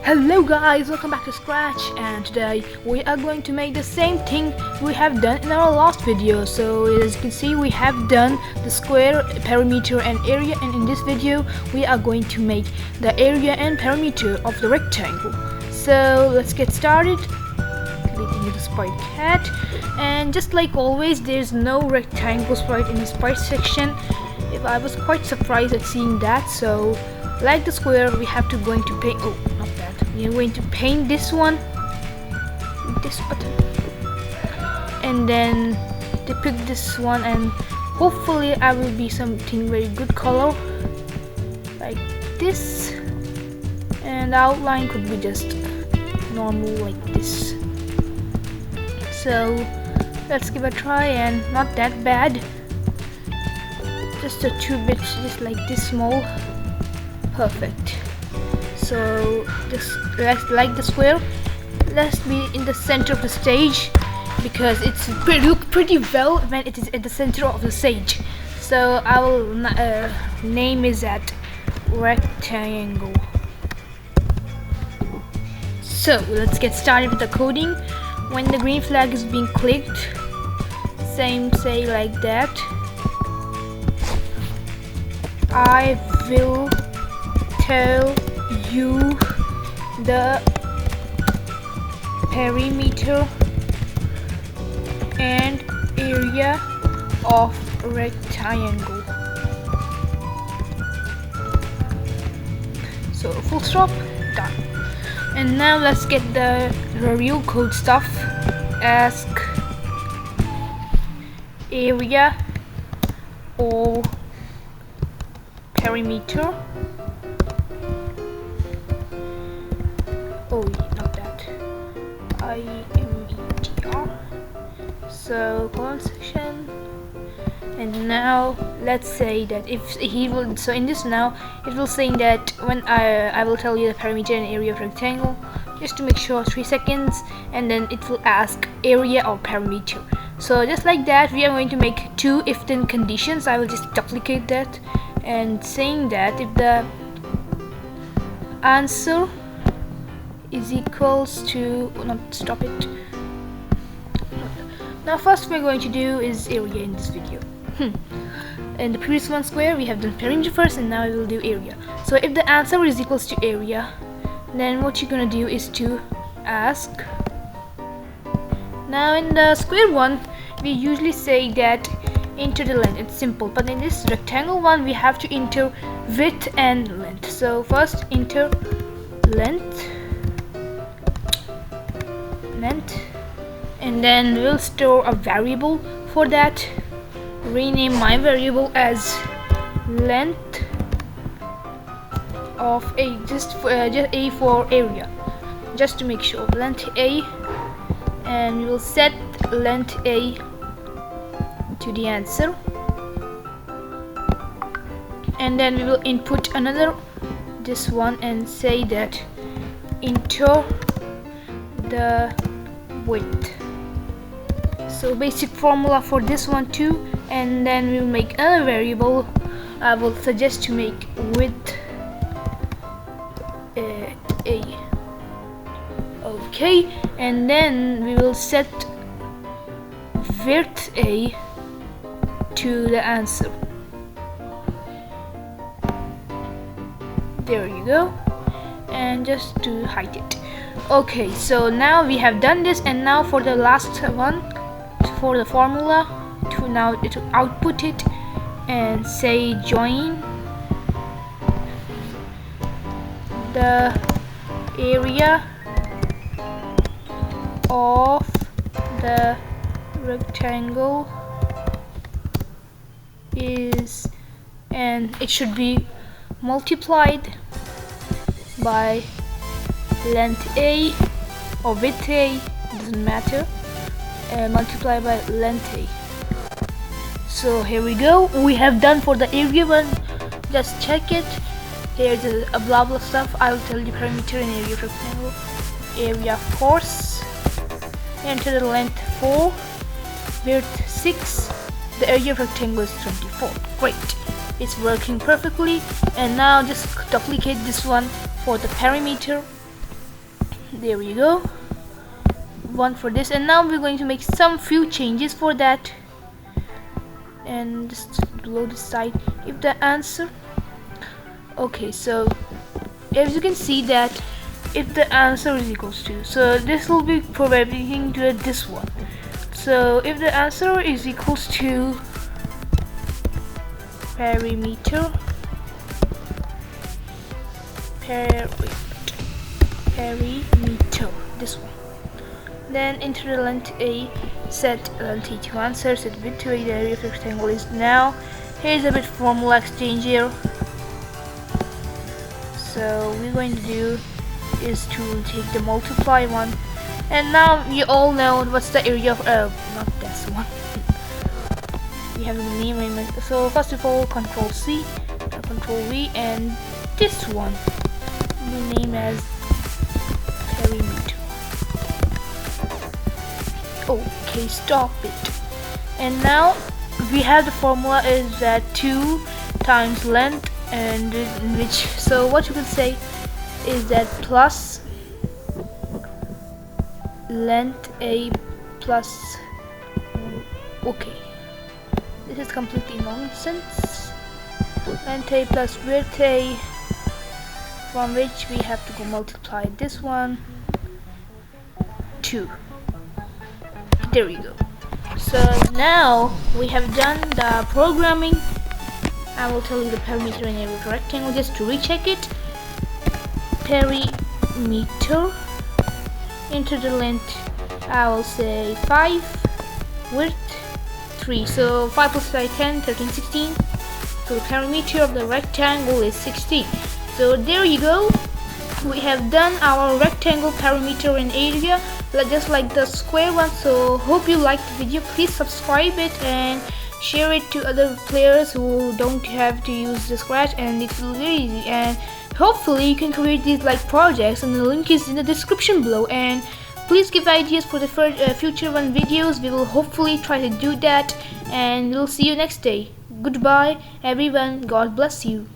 Hello guys, welcome back to Scratch, and today we are going to make the same thing we have done in our last video. So as you can see, we have done the square, perimeter and area, and in this video we are going to make the area and perimeter of the rectangle. So let's get started. Clicking the sprite cat, and just like always, there's no rectangle sprite in the sprite section. I was quite surprised at seeing that. So like the square, we have to going to paint, oh not that, we are going to paint this one with this button, and then depict this one, and hopefully I will be something very good color like this, and the outline could be just normal like this. So let's give a try, and not that bad, just a 2 bits, just like this small. Perfect. So just like the square, let's be in the center of the stage, because it's look pretty well when it is at the center of the stage. So I will name is at rectangle. So let's get started with the coding. When the green flag is being clicked, say like that, I will tell you the perimeter and area of rectangle. So full stop, done. And now let's get the real code stuff. Ask area or perimeter. Oh, not that. IMETR. So colon section. And now let's say that if he will, so in this now it will say that when I will tell you the perimeter and area of rectangle, just to make sure 3 seconds, and then it will ask area or perimeter. So just like that, we are going to make 2 if then conditions. I will just duplicate that, and saying that if the answer is equals to, not stop it. Now first we're going to do is area in this video. In the previous one square, we have done perimeter first, and now we will do area. So if the answer is equals to area, then what you're gonna do is to ask. Now in the square one, we usually say that enter the length. It's simple, but in this rectangle one, we have to enter width and length. So first enter length, and then we'll store a variable for that. Rename my variable as length of a, just a for area, just to make sure, length a, and we will set length a to the answer, and then we will input another this one and say that enter the width. So basic formula for this one too, and then we'll make another variable. I will suggest to make width a. Okay, and then we will set width a to the answer. There you go, and just to hide it. Okay, so now we have done this, and now for the last one, for the formula, to now it will output it and say join the area of the rectangle is, and it should be multiplied by length a or width a, doesn't matter, multiply by length a. So here we go, we have done for the area one. Just check it. Here's a blah blah stuff. I will tell you perimeter and area of rectangle. Area of course, enter the length 4, width 6, the area of rectangle is 24. Great, it's working perfectly. And now just duplicate this one for the perimeter There you go, one for this. And now we're going to make some few changes for that, and just below the side if the answer. Okay, so as you can see that if the answer is equals to, so this will be providing to this one. So if the answer is equals to perimeter this one, then enter the length A, set length A to answer, set width to A. The area of the rectangle is now. Here's a bit formula exchange here. So we're going to do is to take the multiply one, and now you all know what's the area of not this one. We have the name. So first of all, Control C, Control V, and this one we name as perimeter. Okay, stop it. And now we have the formula is that 2 times length, and which, so what you can say is that plus length A plus, okay, this is completely nonsense, length A plus width A, from which we have to go multiply this one 2. There we go. So now we have done the programming. I will tell you the perimeter and area of rectangle just to recheck it. Perimeter, enter the length, I will say 5, width 3, so 5 plus 5, 10, 13, 16. So the perimeter of the rectangle is 16. So there you go, we have done our rectangle perimeter and area just like the square one. So hope you liked the video. Please subscribe it and share it to other players who don't have to use the Scratch, and it's very easy, and hopefully you can create these like projects, and the link is in the description below. And please give ideas for the future one videos. We will hopefully try to do that, and we'll see you next day. Goodbye everyone, God bless you.